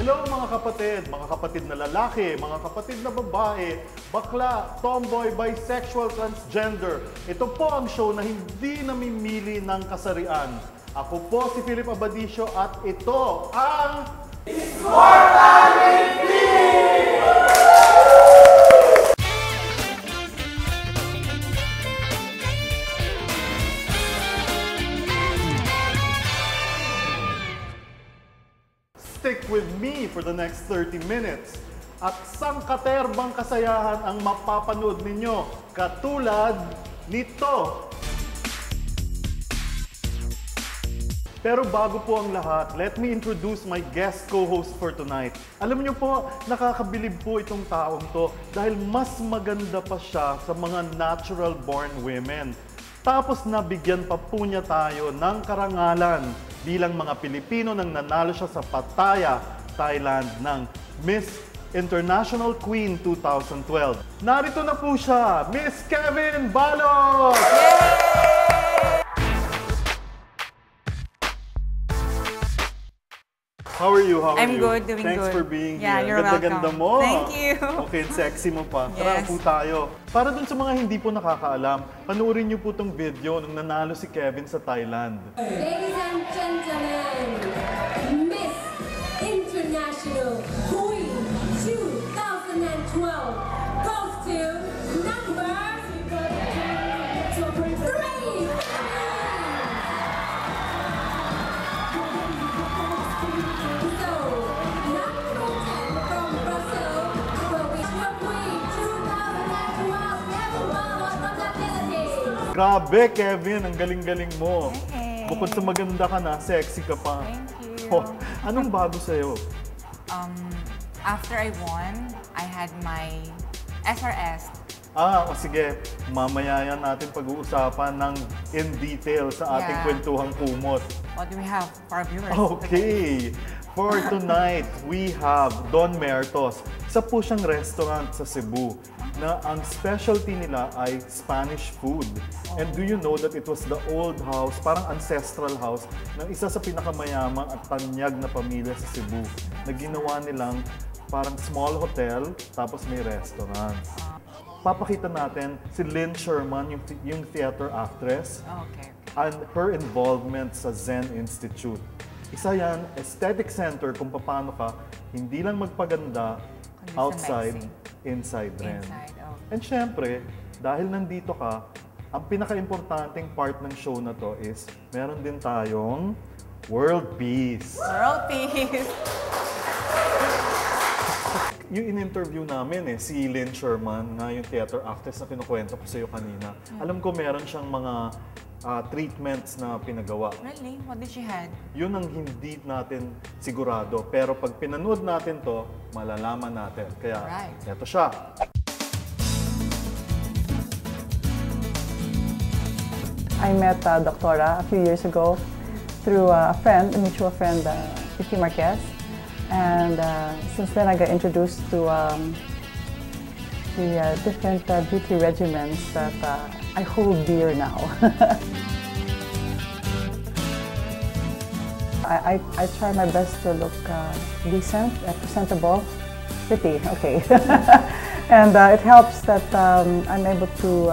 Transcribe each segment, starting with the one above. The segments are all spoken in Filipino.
Hello mga kapatid na lalaki, mga kapatid na babae, bakla, tomboy, bisexual, transgender. Ito po ang show na hindi namimili ng kasarian. Ako po si Philip Abadisio at ito ang Stick with me for the next 30 minutes. At sangkaterbang kasayahan ang mapapanood ninyo, katulad nito. Pero bago po ang lahat, let me introduce my guest co-host for tonight. Alam niyo po, nakakabilib po itong taong to dahil mas maganda pa siya sa mga natural-born women. Tapos nabigyan pa po niya tayo ng karangalan bilang mga Pilipino nang nanalo siya sa Pattaya, Thailand ng Miss International Queen 2012. Narito na po siya, Miss Kevin Balot! How are you? How are I'm you? good, doing Thanks good. for being Yeah, here. you're Ganda-ganda mo. welcome. Thank you. Okay, sexy mo pa. Tara Yes. po tayo. Para dun sa mga hindi po nakakaalam, panoorin niyo po tong video nung nanalo si Kevin sa Thailand. Ladies and gentlemen, Miss International Queen 2012 goes to number 3. So, number 10 from Brazil will be your Queen 2012, Kevin Balot from the Philippines. Grabe, Kevin, ang galing-galing mo. Hey. Bukod sa maganda ka na, sexy ka pa. Thank you. Oh, anong bago sa'yo? After I won, I had my SRS. O sige, mamaya yan natin pag-uusapan ng in detail sa ating Yeah. kwentuhang kumot. What do we have for our viewers? Okay, for tonight, we have Don Mertos. Isa po siyang restaurant sa Cebu na ang specialty nila ay Spanish food. And do you know that it was the old house, parang ancestral house, ng isa sa pinakamayamang at tanyag na pamilya sa Cebu na ginawa nilang parang small hotel, tapos may restaurant. Papakita natin si Lynn Sherman, yung theater actress, Okay. and her involvement sa Zen Institute. Isa yan, aesthetic center kung paano ka hindi lang magpaganda Kundi sa outside, messy. inside rin. Inside, okay. And syempre, dahil nandito ka, ang pinaka-importanting part ng show na to is meron din tayong World Peace. World peace. Yung in-interview namin si Lynn Sherman, nga yung theater actress na kinukwento ko sa iyo kanina. Alam ko meron siyang mga treatments na pinagawa. Really? What did she had? Yun ang hindi natin sigurado. Pero pag pinanood natin to, malalaman natin. Kaya, Alright. eto siya. I met Doctora a few years ago through a friend, a mutual friend, Vicky Marquez. And since then I got introduced to the different beauty regimens that I hold dear now. I try my best to look decent, presentable, pretty, okay. And it helps that I'm able to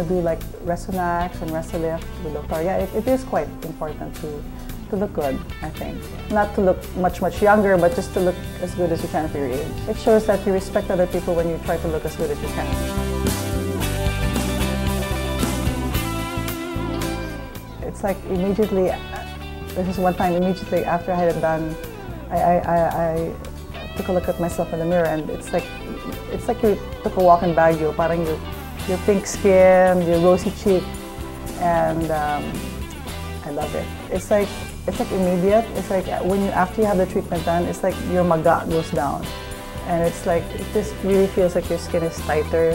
do like Resonax and Resilift with Doctor. Yeah, it is quite important to look good, I think. Not to look much younger, but just to look as good as you can for your age. It shows that you respect other people when you try to look as good as you can. It's like immediately, this is one time, immediately after I had it done, I took a look at myself in the mirror, and it's like you took a walk in Baguio. Parang your pink skin, your rosy cheek, and I love it. It's like immediate. It's like after you have the treatment done, it's like your maga goes down, and it's like it just really feels like your skin is tighter.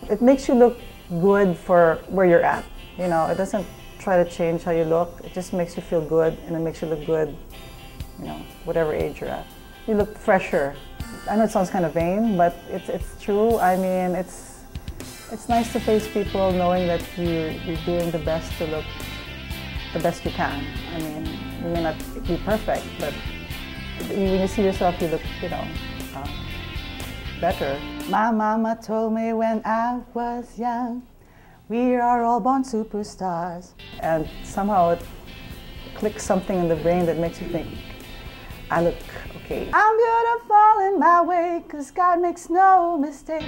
It makes you look good for where you're at. You know, it doesn't try to change how you look. It just makes you feel good, and it makes you look good, whatever age you're at. You look fresher. I know it sounds kind of vain, but it's true. I mean, it's nice to face people knowing that you're doing the best to look the best you can. I mean, you may not be perfect, but when you see yourself, you look, better. My mama told me when I was young, we are all born superstars. And somehow it clicks something in the brain that makes you think, I look okay. I'm beautiful in my way, 'cause God makes no mistake.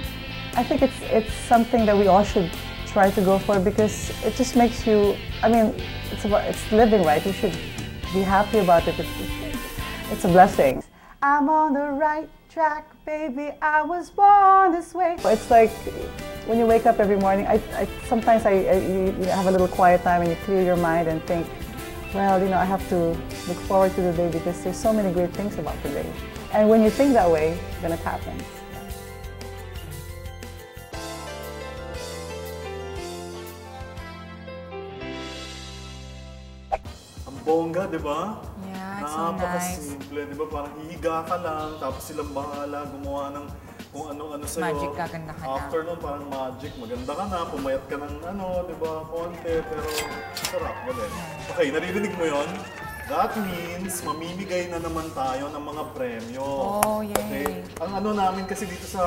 I think it's something that we all should try to go for, because it just makes you, I mean, it's living, right? You should be happy about it. It's a blessing. I'm on the right track, baby, I was born this way. It's like when you wake up every morning, sometimes you have a little quiet time and you clear your mind and think, well, I have to look forward to the day because there's so many great things about the day. And when you think that way, then it happens. Ang bongga, di ba? Yeah, it's so nice. Napakasimple, di ba? Parang hihiga ka lang, tapos silang bahala gumawa ng kung ano-ano sa'yo. Magic, gaganda ka na. After nun, parang magic. Maganda ka na, pumayat ka ng di ba, konti, pero sarap, galing. Okay, naririnig mo yon? That means, mamimigay na naman tayo ng mga premyo. Oh, yay. Okay? Ang namin kasi dito sa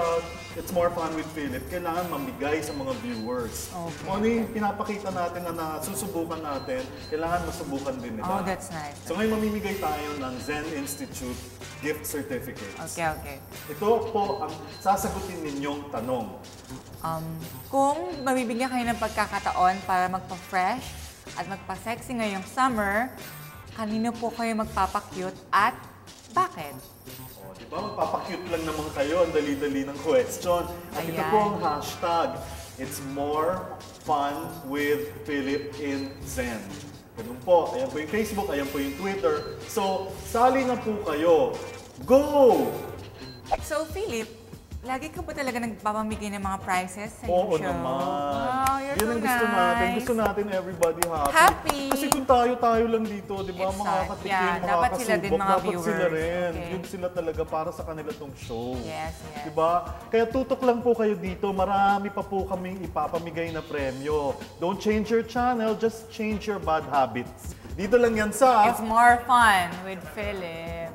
It's More Fun with Philip, kailangan mamigay sa mga viewers. Okay. Kung ano yung pinapakita natin na susubukan natin, kailangan masubukan din nila. Oh, that's nice. So ngayon mamimigay tayo ng Zen Institute gift certificates. Okay. Ito po ang sasagutin ninyong tanong. Kung mabibigyan kayo ng pagkakataon para magpa-fresh at magpa-sexy ngayong summer, kanino po kayo magpapa-cute at bakit? Di ba? Magpapakute lang naman kayo. Ang dali-dali ng question. At ito Ayan. po ang hashtag. It's More Fun with Philip in Zen. Ganun po. Ayan po yung Facebook. Ayan po yung Twitter. So, sali na po kayo. Go! So, Philip, lagi ka ba talaga nagpapamigay ng mga prizes sa Oo iyong show? naman. Wow, you're Yan so ang gusto natin. nice. Gusto natin everybody happy. Happy. Kasi kung tayo lang dito, di ba? Exact. Makakatikim, Yeah, dapat sila din, makakasubok, mga dapat sila viewers. rin. Okay. Yun sila talaga para sa kanila tong show. Yes. Di ba? Kaya tutok lang po kayo dito. Marami pa po kaming ipapamigay na premyo. Don't change your channel, just change your bad habits. Dito lang yan sa... It's More Fun with Philip.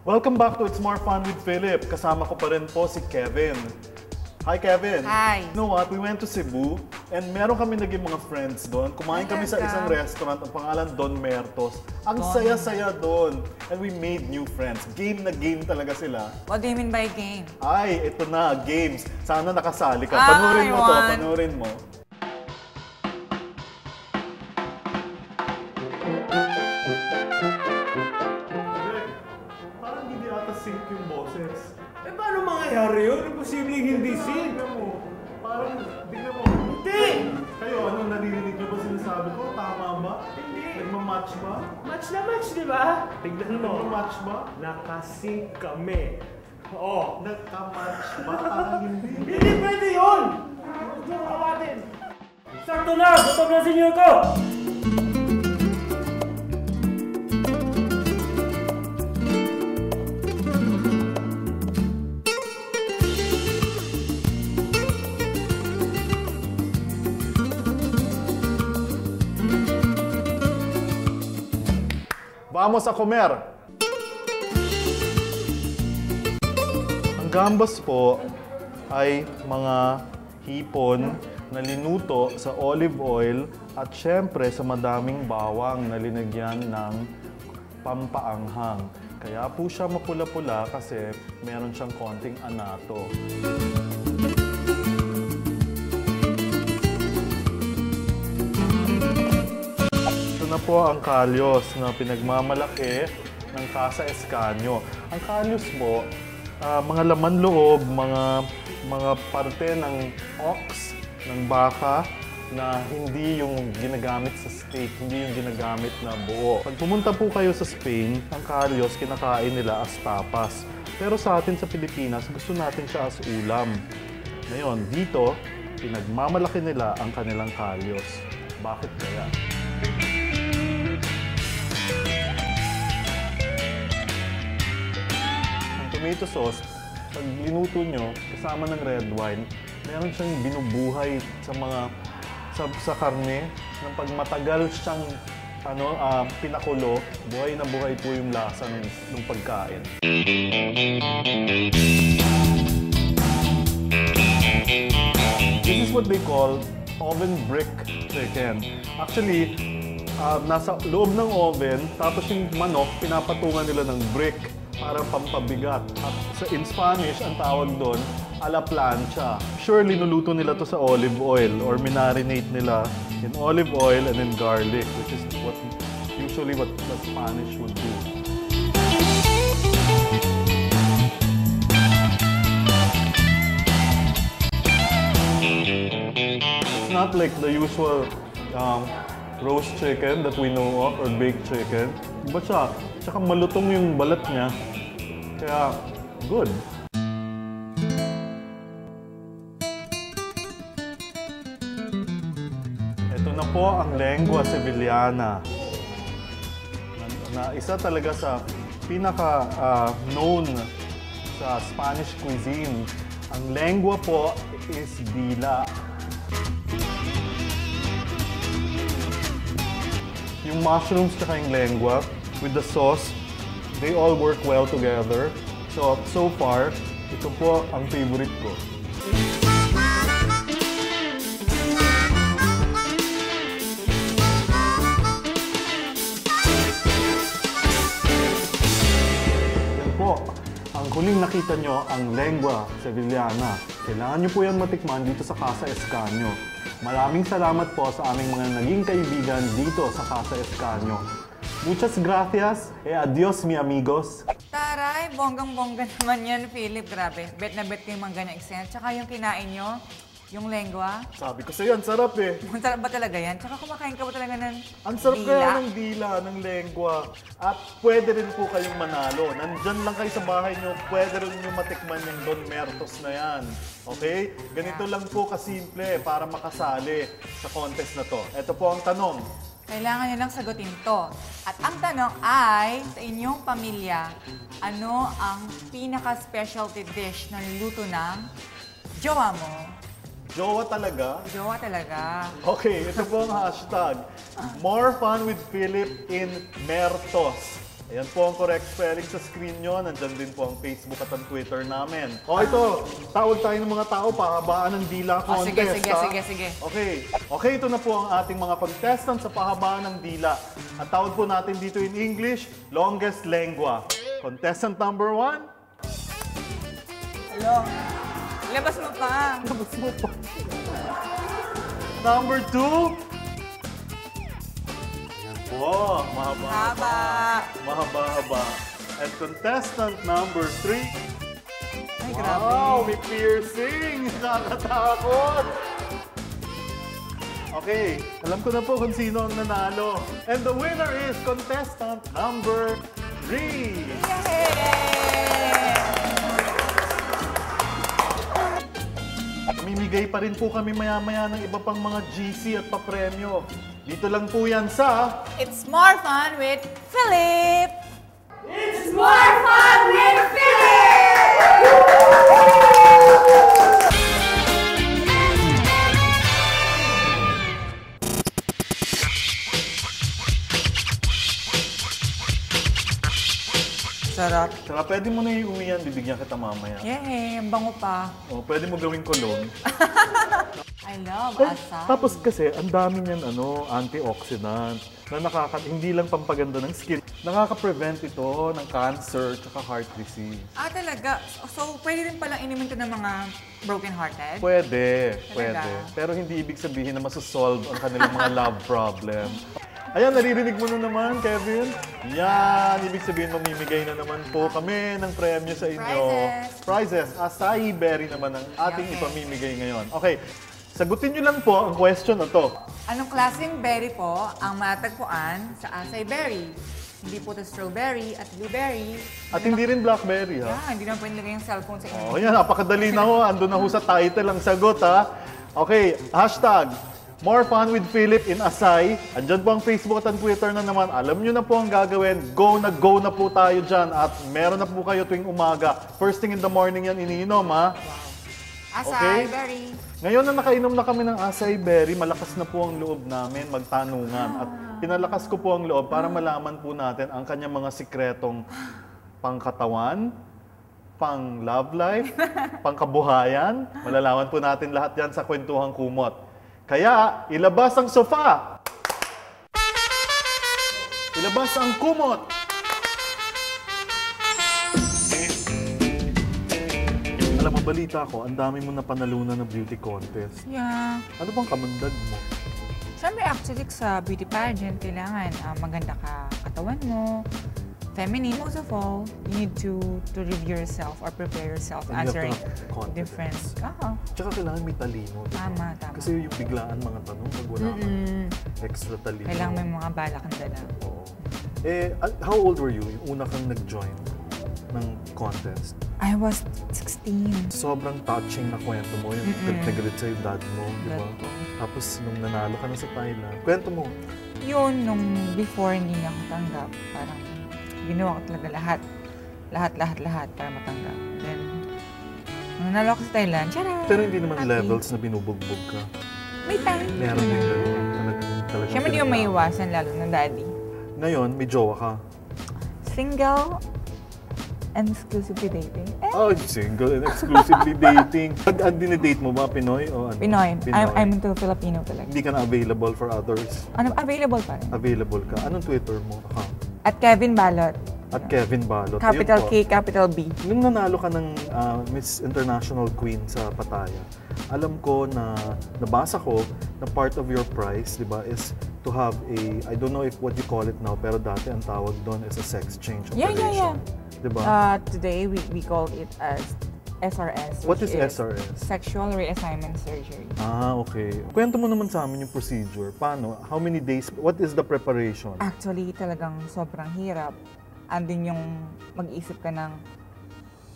Welcome back to It's More Fun with Philip. Kasama ko pa rin po si Kevin. Hi, Kevin. Hi. You know what? We went to Cebu and meron kami naging mga friends doon. Kumain kami sa isang restaurant, ang pangalan Don Mertos. Ang saya-saya doon. And we made new friends. Game na game talaga sila. What do you mean by game? Ay, ito na, games. Sana nakasali ka. Ah, Panurin mo to, I want. panurin mo. Parang hindi ata sync yung boses. Eh, paano mangyayari yun? Imposibleng hindi sync. Tignan mo. Parang, tignan mo. Hindi! Kayo, anong naririnig niyo ba sinasabi ko? Tama ba? Hindi. Nagmamatch ba? Match na match, di ba? Tignan mo. Nagmamatch ba? Nakasync kami. Oo. Nagka-match ba? Parang hindi. Hindi pwede yun! Ito ang kawatin. Sakto na! Gutom na senior ko! Vamos a comer! Ang gambas po ay mga hipon na linuto sa olive oil at syempre sa madaming bawang na linagyan ng pampaanghang. Kaya po siya mapula-pula kasi meron siyang konting anato. Ito na po ang kalyos na pinagmamalaki ng Casa Escanio. Ang kalyos po, mga laman loob, mga parte ng ox, ng baka, na hindi yung ginagamit sa steak, hindi yung ginagamit na buo. Pag pumunta po kayo sa Spain, ang kalyos kinakain nila as tapas. Pero sa atin sa Pilipinas, gusto natin siya as ulam. Ngayon, dito, pinagmamalaki nila ang kanilang kalyos. Bakit kaya? Ang tomato sauce, pag linuto nyo, kasama ng red wine, meron siyang binubuhay sa mga sa karne, nang pag matagal siyang pinakulo, buhay na buhay po yung lasa ng pagkain. This is what they call oven brick chicken. Actually, nasa loob ng oven, tapos yung manok, pinapatungan nila ng brick para pampabigat. At in Spanish, ang tawag doon, a la plancha. Surely, nuluto nila to sa olive oil or minarinate nila in olive oil and then garlic, which is usually what the Spanish would do. It's not like the usual roast chicken that we know of or baked chicken. Iba siya. Tsaka malutong yung balat niya. Kaya, good. Ito na po ang lengua sevillana. Na isa talaga sa pinaka-known sa Spanish cuisine. Ang lengua po is dila. Yung mushrooms tsaka yung lengua with the sauce, they all work well together. So far, ito po ang favorite ko. Yan po, ang huling nakita nyo, ang lengua sevillana. Kailangan nyo po yan matikman dito sa Casa Escanio. Maraming salamat po sa aming mga naging kaibigan dito sa Casa Escanio. Muchas gracias e adios, mi amigos. Taray, bonggang-bongga naman yan, Philip. Grabe, bet na bet yung mga ganyang eksena. Tsaka yung kinain nyo, yung lengua. Sabi ko sa'yo, ang sarap eh. Ang sarap ba talaga yan? Tsaka kumakain ka ba talaga ng Ang sarap dila? kaya ng dila, ng lengua. At pwede rin po kayong manalo. Nandyan lang kayo sa bahay nyo, pwede rin nyo matikman yung Don Mertos na yan. Okay? Ganito lang po kasimple para makasali sa contest na to. Ito po ang tanong. Kailangan nyo lang sagutin to. At ang tanong ay, sa inyong pamilya, ano ang pinaka-specialty dish na niluto ng jowa mo? Jowa talaga? Jowa talaga. Okay, ito po ang hashtag. More fun with Philip in Mertos. Ayan po ang correct spelling sa screen nyo. Nandyan din po ang Facebook at ang Twitter namin. O ito, tawag tayo ng mga tao, pahabaan ng dila contest. Sige. Okay, ito na po ang ating mga contestants sa pahabaan ng dila. At tawag po natin dito in English, longest lengua. Contestant number 1. Hello. Labas mo pa. Number 2. Oh, mahaba. Mahaba. And contestant number 3. Ay, grabe. Wow, may piercing! Nakakatakot! Okay, alam ko na po kung sino ang nanalo. And the winner is contestant number 3. Mamimigay pa rin po kami maya-maya ng iba pang mga GC at papremyo. Dito lang po yan sa... It's more fun with Philip! It's more fun with Philip! Sarap. Saka pwede mo na iuwi yan, bibigyan kita mamaya. Yay, ang bango pa. O, pwede mo gawing kulong. I love Eh, asal. tapos kasi, ang dami niyan antioxidant na hindi lang pampaganda ng skin, nakaka-prevent ito ng cancer at heart disease. Ah, talaga? So, pwede rin palang inimin ito ng mga broken-hearted? Pwede. Talaga? Pero hindi ibig sabihin na masosolve ang kanilang mga love problem. Ayan, naririnig mo na naman, Kevin. Yan, ibig sabihin mamimigay na naman po kami ng premyo sa inyo. Prizes. Acai berry naman ang ating Okay. ipamimigay ngayon. Okay, sagutin nyo lang po ang question na to. Anong klaseng berry po ang matagpuan sa acai berry? Hindi po ito strawberry at blueberry. At hindi rin blackberry, ha? Hindi naman pwede lagay yung cellphone sa inyo. Oh, yan, napakadali na ho. Ando na ho sa title ang sagot, ha? Okay, hashtag, More Fun with Philip in Asay. Andyan po ang Facebook at ang Twitter na naman. Alam nyo na po ang gagawin. Go na po tayo dyan. At meron na po kayo tuwing umaga. First thing in the morning yan iniinom, ha? Acai berry. Ngayon na nakainom na kami ng acai berry, malakas na po ang loob namin magtanungan. At pinalakas ko po ang loob para malaman po natin ang kanyang mga sikretong pangkatawan, pang love life, pangkabuhayan. Malalaman po natin lahat yan sa Kwentuhang Kumot. Kaya, ilabas ang sofa! Ilabas ang kumot! Alam mo, balita ko, ang dami mo na panalunan ng beauty contest. Yeah. Ano bang kamandag mo? Siyempre, actually, sa beauty pageant, kailangan maganda ka katawan mo, feminine. Most of all, you need to review yourself or prepare yourself And you have to answering have confidence. different. Tsaka kailangan may talino. Diba? Tama. Kasi yung biglaan mga tanong, pag wala kang extra talino. Kailangan may mga bala kang dala. Oo. How old were you yung una kang nag-join ng contest? I was 16. Sobrang touching na kwento mo. Yung nag-galit sa'yo dad mo, di ba? Dad ko. Tapos nung nanalo ka na sa Thailand, kwento mo. Yun, nung before hindi niya ako tanggap, parang ginawa ko talaga lahat para matanggap. Then, nung nanalo ako sa Thailand, tiyara! Pero hindi naman happy. levels na binubugbog ka. May time. Meron din gano'n. Talagang Siyempre, di mo maiwasan, lalo ng daddy. Ngayon, may jowa ka. Single and exclusively dating. Oh, single and exclusively dating. Ang dinidate mo ba, Pinoy o ano? Pinoy. I'm into Filipino talaga. Hindi ka na available for others. Ano, available pa rin. Available ka. Anong Twitter mo? At Kevin Balot. At Kevin Balot. Capital Ayun po. K, capital B. Nung nanalo ka ng Miss International Queen sa Pattaya, alam ko na nabasa ko na part of your prize, di ba, is to have I don't know if what you call it now, pero dati ang tawag doon is a sex change operation. Yeah. Di ba? Today, we call it as SRS. What which is SRS? Sexual Reassignment Surgery. Okay. Kwento mo naman sa amin yung procedure. Paano? How many days? What is the preparation? Actually, talagang sobrang hirap. Andun yung mag-isip ka ng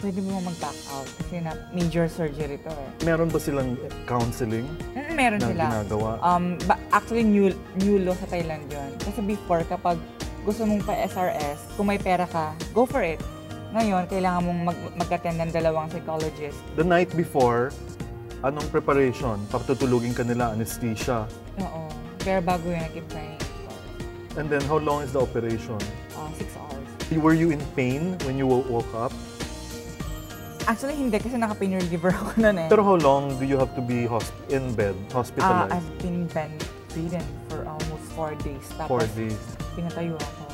pwede mo mag-back out kasi na major surgery to eh. Meron ba silang counseling Meron na sila. ginagawa? Actually, new law sa Thailand yun. Kasi before, kapag gusto mong pa-SRS, kung may pera ka, go for it. Ngayon, kailangan mong mag-attend ng dalawang psychologist. The night before, anong preparation? Pagtutulugin ka nila, anesthesia. Oo. Pero bago yun, nag-praying. And then, how long is the operation? 6 hours. Were you in pain when you woke up? Actually, hindi kasi naka-pain reliever ako nun eh. Pero how long do you have to be in bed, hospitalized? I've been bedridden for almost 4 days. 4 Tapos, days. pinatayo ako.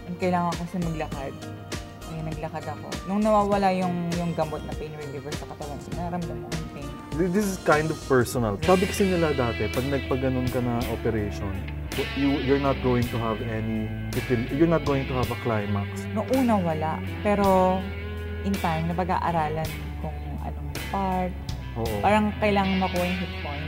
And kailangan ko kasi maglakad. Ay, naglakad ako. Nung nawawala yung gamot na pain reliever sa katawan, naramdam mo yung pain. This is kind of personal. Sabi kasi nila dati, pag nagpaganon ka na operation, you're not going to have you're not going to have a climax. Noong una wala, pero in time, napag-aaralan kung anong part. Oo. Parang kailangan makuha yung hit point.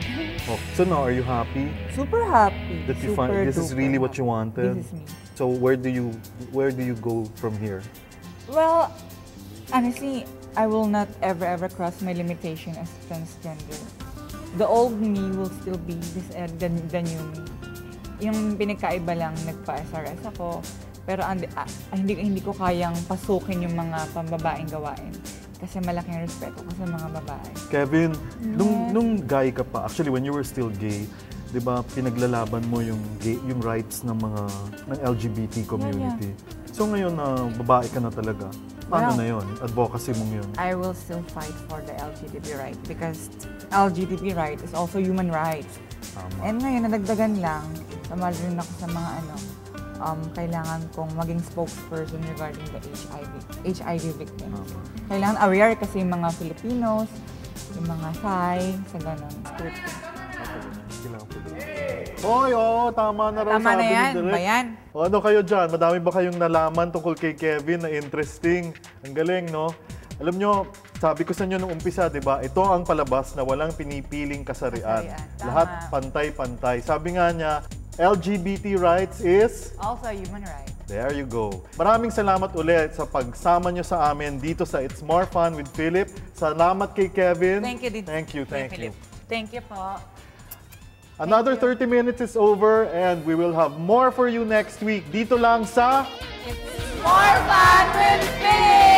Oh. So now, are you happy Super happy. that you Super find this is duper really what happy. you wanted? This is me. So where do you go from here? Well, honestly, I will not ever cross my limitation as transgender. The old me will still be the new me. Yung pinagkaiba lang, nagpa-SRS ako, pero hindi ko kayang pasukin yung mga pambabaeng gawain. Kasi malaking respeto ko sa mga babae. Kevin, nung gay ka pa, actually when you were still gay, 'di ba, pinaglalaban mo yung rights ng LGBT community. Yeah. So ngayon na babae ka na talaga. Paano na 'yon? Advocacy mong 'yon. I will still fight for the LGBT right because LGBT right is also human rights. Tama. And ngayon, nadagdagan lang, tamad rin ako sa mga kailangan kong maging spokesperson regarding the HIV victims. Kailangan aware kasi yung mga Filipinos, yung mga Thai, sa ganun. Hoy, tama na raw Tama sabi na yan, ni Direk. bayan. O ano kayo dyan? Madami ba kayong nalaman tungkol kay Kevin na interesting? Ang galing, no? Alam nyo, sabi ko sa inyo nung umpisa, di ba? Ito ang palabas na walang pinipiling kasarian. Tama. Lahat pantay-pantay. Sabi nga niya, LGBT rights is... Also human rights. There you go. Maraming salamat ulit sa pagsama nyo sa amin dito sa It's More Fun with Philip. Salamat kay Kevin. Thank you, Thank you. Philip. Thank you po. Another 30 minutes is over and we will have more for you next week. Dito lang sa... More fun with Philip!